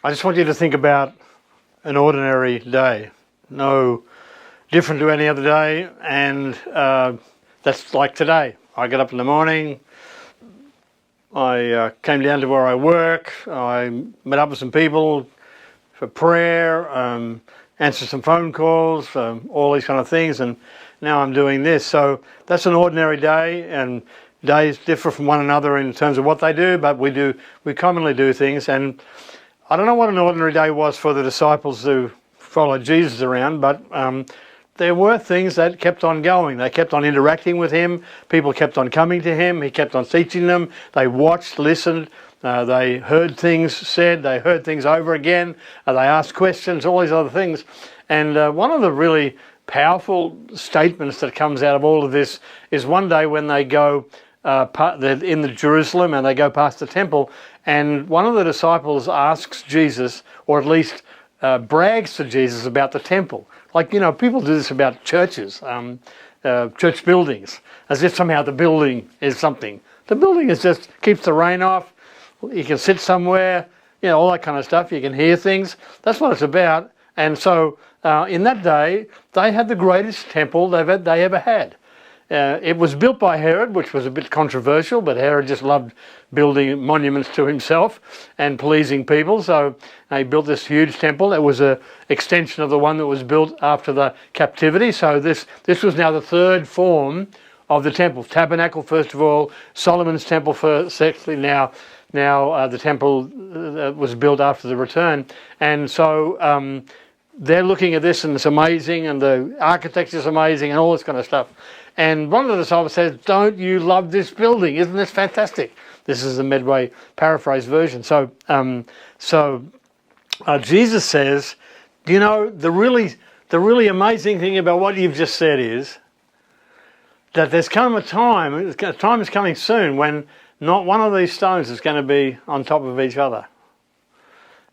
I just want you to think about an ordinary day, no different to any other day, and that's like today. I get up in the morning, I came down to where I work, I met up with some people for prayer, answered some phone calls, all these kind of things, and now I'm doing this. So that's an ordinary day, and days differ from one another in terms of what they do, but we commonly do things. And I don't know what an ordinary day was for the disciples who followed Jesus around, but there were things that kept on going. They kept on interacting with him. People kept on coming to him. He kept on teaching them. They watched, listened. They heard things said. They heard things over again. They asked questions, all these other things. And one of the really powerful statements that comes out of all of this is one day when they go they're in the Jerusalem and they go past the temple, and one of the disciples asks Jesus, or at least brags to Jesus about the temple. Like, you know, people do this about churches, church buildings, as if somehow the building is something. The building is just keeps the rain off. You can sit somewhere, you know, all that kind of stuff. You can hear things. That's what it's about. And so in that day, they had the greatest temple they ever had. It was built by Herod, which was a bit controversial, but Herod just loved building monuments to himself and pleasing people. So he built this huge temple. It was an extension of the one that was built after the captivity. So this was now the third form of the temple. Tabernacle, first of all, Solomon's temple first, secondly, now the temple was built after the return. And so they're looking at this, and it's amazing, and the architecture is amazing, and all this kind of stuff. And one of the disciples says, "Don't you love this building? Isn't this fantastic?" This is the Medway paraphrase version. So Jesus says, you know, the really amazing thing about what you've just said is that there's come a time is coming soon when not one of these stones is going to be on top of each other.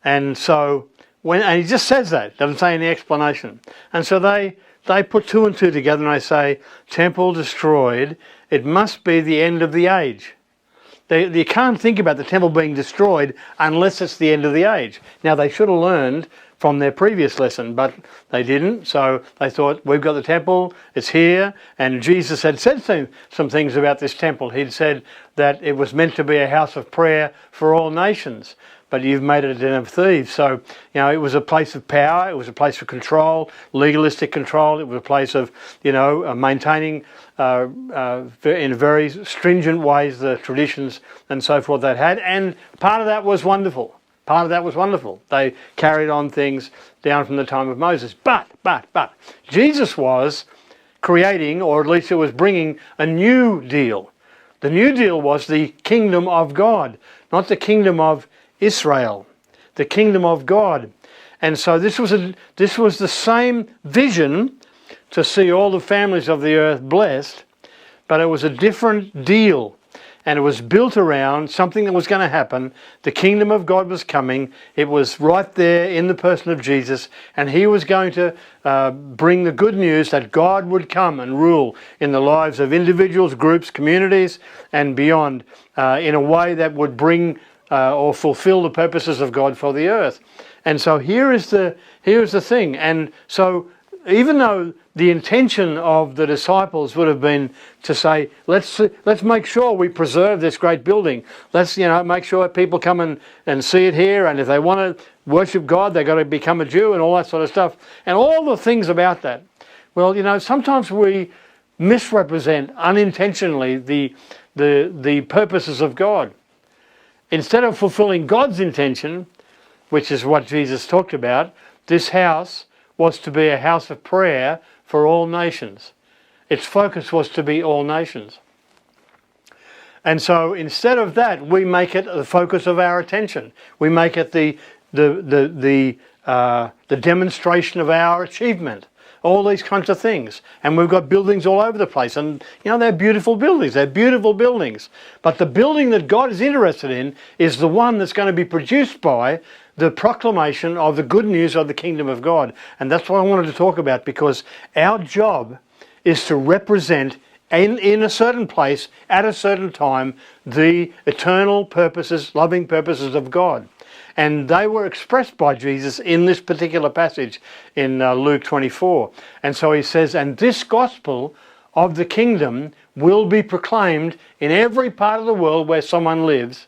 And so and he just says that, doesn't say any explanation. And so they put two and two together and they say, temple destroyed, it must be the end of the age. You can't think about the temple being destroyed unless it's the end of the age. Now, they should have learned from their previous lesson, but they didn't. So they thought, we've got the temple, it's here. And Jesus had said some things about this temple. He'd said that it was meant to be a house of prayer for all nations, but you've made it a den of thieves. So, you know, it was a place of power, it was a place of control, legalistic control, it was a place of, you know, maintaining in very stringent ways the traditions and so forth they had. And part of that was wonderful. They carried on things down from the time of Moses. But Jesus was creating, or at least it was bringing, a new deal. The new deal was the kingdom of God, not the kingdom of Israel, the kingdom of God. And so this was the same vision to see all the families of the earth blessed, but it was a different deal. And it was built around something that was going to happen. The kingdom of God was coming. It was right there in the person of Jesus. And he was going to bring the good news that God would come and rule in the lives of individuals, groups, communities, and beyond in a way that would bring or fulfill the purposes of God for the earth. And so here's the thing. And so even though the intention of the disciples would have been to say, let's make sure we preserve this great building. Let's, you know, make sure people come and see it here. And if they want to worship God, they've got to become a Jew and all that sort of stuff. And all the things about that. Well, you know, sometimes we misrepresent unintentionally the purposes of God. Instead of fulfilling God's intention, which is what Jesus talked about, this house was to be a house of prayer for all nations. Its focus was to be all nations. And so instead of that, we make it the focus of our attention. We make it the demonstration of our achievement. All these kinds of things. And we've got buildings all over the place. And, you know, they're beautiful buildings. They're beautiful buildings. But the building that God is interested in is the one that's going to be produced by the proclamation of the good news of the kingdom of God. And that's what I wanted to talk about, because our job is to represent in a certain place, at a certain time, the eternal purposes, loving purposes of God. And they were expressed by Jesus in this particular passage in Luke 24. And so he says, and this gospel of the kingdom will be proclaimed in every part of the world where someone lives,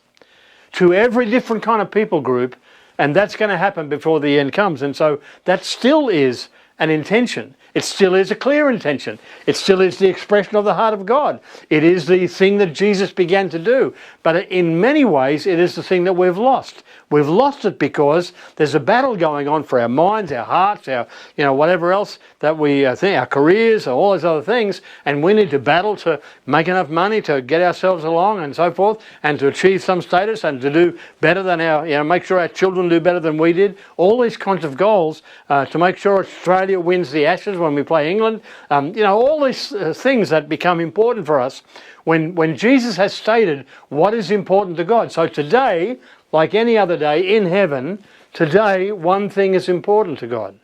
to every different kind of people group, and that's going to happen before the end comes. And so that still is an intention. It still is a clear intention. It still is the expression of the heart of God. It is the thing that Jesus began to do. But in many ways, it is the thing that we've lost. We've lost it because there's a battle going on for our minds, our hearts, our, whatever else that we think, our careers, all those other things, and we need to battle to make enough money to get ourselves along and so forth, and to achieve some status and to do better than our, make sure our children do better than we did. All these kinds of goals to make sure Australia wins the Ashes when we play England. All these things that become important for us when Jesus has stated what is important to God. So today, like any other day in heaven, today one thing is important to God.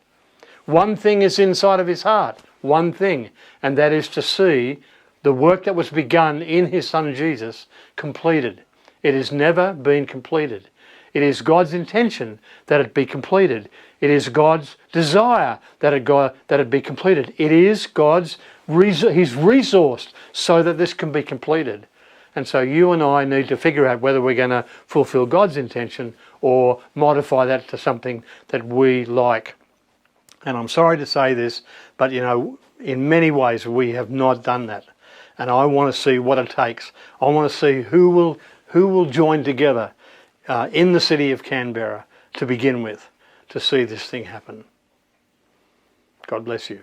One thing is inside of his heart. One thing. And that is to see the work that was begun in his Son Jesus completed. It has never been completed. It is God's intention that it be completed. It is God's desire that it be completed. It is God's He's resourced so that this can be completed. And so you and I need to figure out whether we're going to fulfill God's intention or modify that to something that we like. And I'm sorry to say this, but in many ways we have not done that. And I want to see what it takes. I want to see who will join together in the city of Canberra to begin with to see this thing happen. God bless you.